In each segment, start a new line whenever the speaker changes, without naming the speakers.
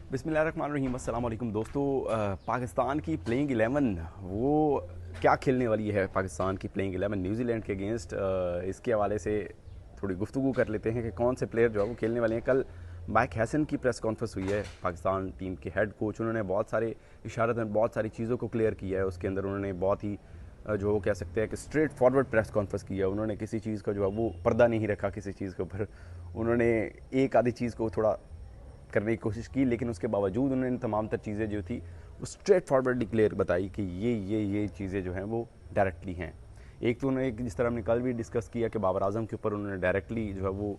बिस्मिल्लाहिर्रहमानिर्रहीम। अस्सलाम वालेकुम दोस्तों। पाकिस्तान की प्लेइंग 11 वो क्या खेलने वाली है। पाकिस्तान की प्लेइंग 11 न्यूजीलैंड के अगेंस्ट, इसके हवाले से थोड़ी गुफ्तगू कर लेते हैं कि कौन से प्लेयर जो है वो खेलने वाले हैं। कल माइक हैसन की प्रेस कॉन्फ्रेंस हुई है, पाकिस्तान टीम के हेड कोच। उन्होंने बहुत सारे इशारतन बहुत सारी चीज़ों को क्लियर किया है। उसके अंदर उन्होंने बहुत ही जो वो कह सकते हैं कि स्ट्रेट फॉरवर्ड प्रेस कॉन्फ्रेंस किया। उन्होंने किसी चीज़ का जो है वो पर्दा नहीं रखा किसी चीज़ के ऊपर। उन्होंने एक आधी चीज़ को थोड़ा करने की कोशिश की, लेकिन उसके बावजूद उन्होंने तमाम तर चीज़ें जो थी वो स्ट्रेट फॉरवर्डली क्लियर बताई कि ये चीज़ें जो हैं वो डायरेक्टली हैं। एक तो उन्होंने जिस तरह हमने कल भी डिस्कस किया कि बाबर आजम के ऊपर उन्होंने डायरेक्टली जो है वो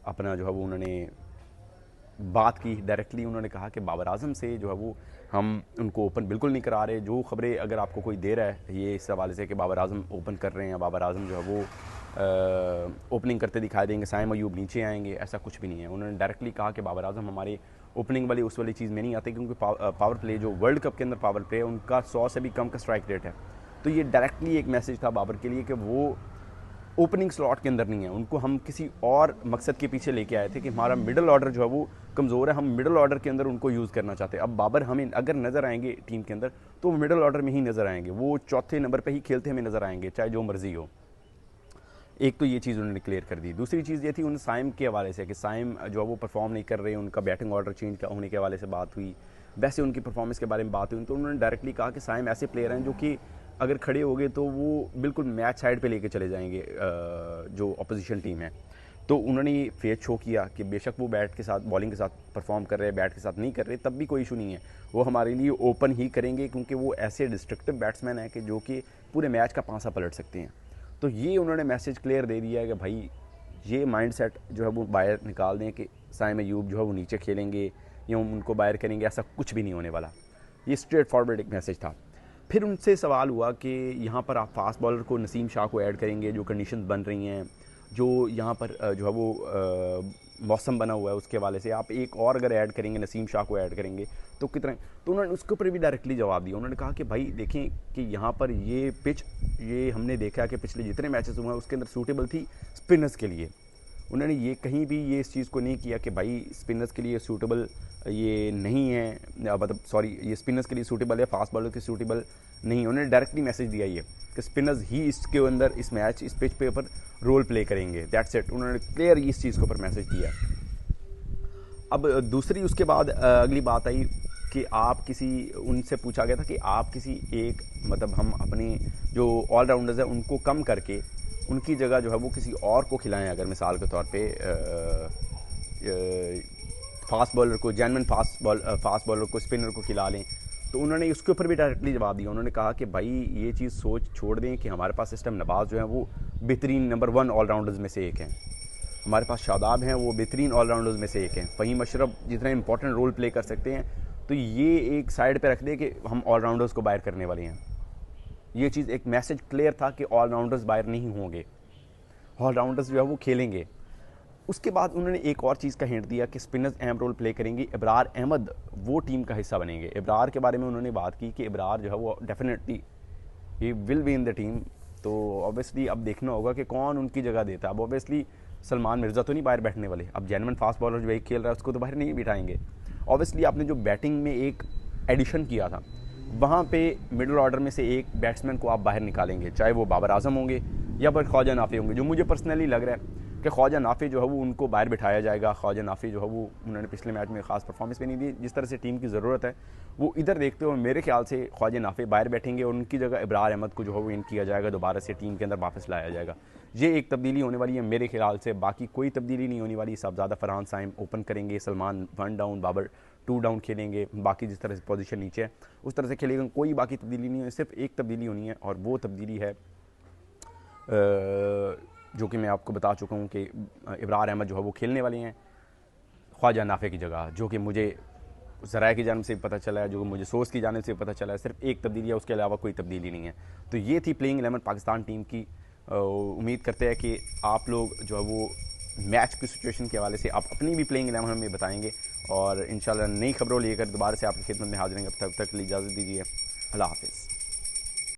अपना जो है वो उन्होंने बात की। डायरेक्टली उन्होंने कहा कि बाबर आजम से जो है वो हम उनको ओपन बिल्कुल नहीं करा रहे। जो खबरें अगर आपको कोई दे रहा है ये इस हवाले से कि बाबर आजम ओपन कर रहे हैं, बाबर आजम जो है वो ओपनिंग करते दिखाई देंगे, साइम अयूब नीचे आएंगे, ऐसा कुछ भी नहीं है। उन्होंने डायरेक्टली कहा कि बाबर आजम हमारे ओपनिंग वाली उस वाली चीज़ में नहीं आते, क्योंकि पावर प्ले जो वर्ल्ड कप के अंदर पावर प्ले है उनका 100 से भी कम का स्ट्राइक रेट है। तो ये डायरेक्टली एक मैसेज था बाबर के लिए कि वो ओपनिंग स्लॉट के अंदर नहीं है। उनको हम किसी और मकसद के पीछे लेके आए थे कि हमारा मिडल ऑर्डर जो है वो कमज़ोर है, हम मिडल ऑर्डर के अंदर उनको यूज़ करना चाहते हैं। अब बाबर हमें अगर नज़र आएंगे टीम के अंदर तो वो मिडल ऑर्डर में ही नज़र आएंगे, वो चौथे नंबर पर ही खेलते हमें नज़र आएंगे, चाहे जो मर्जी हो। एक तो ये चीज़ उन्होंने क्लियर कर दी। दूसरी चीज़ ये थी उन साइम के हवाले से कि साइम जो है वो परफॉर्म नहीं कर रहे, उनका बैटिंग ऑर्डर चेंज होने के हवाले से बात हुई, वैसे उनकी परफॉर्मेंस के बारे में बात हुई। तो उन्होंने डायरेक्टली कहा कि साइम ऐसे प्लेयर हैं जो कि अगर खड़े हो गए तो वो बिल्कुल मैच साइड पे लेके चले जाएंगे जो अपोजिशन टीम है। तो उन्होंने ये फेस शो किया कि बेशक वो बैट के साथ बॉलिंग के साथ परफॉर्म कर रहे हैं, बैट के साथ नहीं कर रहे, तब भी कोई इशू नहीं है, वो हमारे लिए ओपन ही करेंगे, क्योंकि वो ऐसे डिस्ट्रक्टिव बैट्समैन हैं कि जो कि पूरे मैच का पांसा पलट सकते हैं। तो ये उन्होंने मैसेज क्लियर दे दिया है कि भाई ये माइंडसेट जो है वो बाहर निकाल दें कि साइम अयूब जो है वो नीचे खेलेंगे या उनको बाहर करेंगे, ऐसा कुछ भी नहीं होने वाला। ये स्ट्रेट फॉरवर्ड एक मैसेज था। फिर उनसे सवाल हुआ कि यहाँ पर आप फास्ट बॉलर को नसीम शाह को ऐड करेंगे, जो कंडीशन बन रही हैं, जो यहाँ पर जो है वो मौसम बना हुआ है, उसके हवाले से आप एक और अगर ऐड करेंगे, नसीम शाह को ऐड करेंगे तो कितना। तो उन्होंने उसके ऊपर भी डायरेक्टली जवाब दिया। उन्होंने कहा कि भाई देखें कि यहाँ पर ये पिच, ये हमने देखा कि पिछले जितने मैचेस हुए हैं उसके अंदर सूटेबल थी स्पिनर्स के लिए। उन्होंने ये कहीं भी ये इस चीज़ को नहीं किया कि भाई स्पिनर्स के लिए सूटेबल ये नहीं है, मतलब सॉरी ये स्पिनर्स के लिए सूटेबल है, फास्ट बॉलर के सूटेबल नहीं। उन्होंने डायरेक्टली मैसेज दिया ये कि स्पिनर्स ही इसके अंदर इस मैच इस पिच पे पर रोल प्ले करेंगे, दैट्स इट। उन्होंने क्लियर इस चीज़ के ऊपर मैसेज दिया। अब दूसरी उसके बाद अगली बात आई कि आप किसी, उनसे पूछा गया था कि आप किसी एक, मतलब हम अपने जो ऑलराउंडर्स हैं उनको कम करके उनकी जगह जो है वो किसी और को खिलाएं, अगर मिसाल के तौर पे फास्ट बॉलर को, जेन्युइन फास्ट बॉलर को, स्पिनर को खिला लें। तो उन्होंने उसके ऊपर भी डायरेक्टली जवाब दिया। उन्होंने कहा कि भाई ये चीज़ सोच छोड़ दें कि हमारे पास सिस्टम नवाज जो है वो बेहतरीन नंबर 1 ऑलराउंडर्स में से एक हैं, हमारे पास शादाब हैं वो बेहतरीन ऑलराउंडर्स में से एक हैं, फ़हीम अशरफ जितना इंपॉर्टेंट रोल प्ले कर सकते हैं। तो ये एक साइड पे रख दे कि हम ऑलराउंडर्स को बाहर करने वाले हैं। ये चीज़ एक मैसेज क्लियर था कि ऑलराउंडर्स बाहर नहीं होंगे, ऑलराउंडर्स जो है वो खेलेंगे। उसके बाद उन्होंने एक और चीज़ का हिंट दिया कि स्पिनर्स अहम रोल प्ले करेंगे, इब्रार अहमद वो टीम का हिस्सा बनेंगे। इब्रार के बारे में उन्होंने बात की कि इब्रार जो है वो definitely he will be in the team. तो ऑब्वियसली अब देखना होगा कि कौन उनकी जगह देता है। अब ऑब्वियसली सलमान मिर्ज़ा तो नहीं बाहर बैठने वाले, अब जेन्युइन फास्ट बॉलर जो एक खेल रहा है उसको तो बाहर नहीं बिठाएंगे। ऑब्वियसली आपने जो बैटिंग में एक एडिशन किया था वहाँ पे मिडिल ऑर्डर में से एक बैट्समैन को आप बाहर निकालेंगे, चाहे वो बाबर आजम होंगे या फिर ख्वाजा नाफी होंगे। जो मुझे पर्सनली लग रहा है कि ख्वाजा नाफी जो है वो उनको बाहर बिठाया जाएगा। ख्वाजा नाफी जो है वो उन्होंने पिछले मैच में ख़ास परफॉर्मेंस भी नहीं दी, जिस तरह से टीम की ज़रूरत है वो इधर देखते हुए मेरे ख्याल से ख्वाजा नाफी बाहर बैठेंगे और उनकी जगह इब्रार अहमद को जो है वो इन किया जाएगा, दोबारा से टीम के अंदर वापस लाया जाएगा। ये एक तब्दीली होने वाली है मेरे ख्याल से, बाकी कोई तब्दीली नहीं होने वाली। साहबजादा फरहान साइम ओपन करेंगे, सलमान 1 डाउन, बाबर 2 डाउन खेलेंगे, बाकी जिस तरह से पोजीशन नीचे है उस तरह से खेलेगा। कोई बाकी तब्दीली नहीं है, सिर्फ एक तब्दीली होनी है और वो तब्दीली है जो कि मैं आपको बता चुका हूँ कि इब्रार अहमद जो है वो खेलने वाले हैं ख्वाजा नाफे की जगह, जो कि मुझे ज़राए की जानिब से पता चला है, जो कि मुझे सोर्स की जानिब से पता चला है। सिर्फ एक तब्दीली है, उसके अलावा कोई तब्दीली नहीं है। तो ये थी प्लेइंग 11 पाकिस्तान टीम की। उम्मीद करते हैं कि आप लोग जो है वो मैच की सिचुएशन के हवाले से आप अपनी भी प्लेइंग 11 हमें बताएंगे और इंशाल्लाह नई खबरों लेकर दोबारा से आपकी खिदमत में हाजिर रहेंगे। तब तक के लिए इजाज़त दीजिए। अल्लाह हाफ़िज़।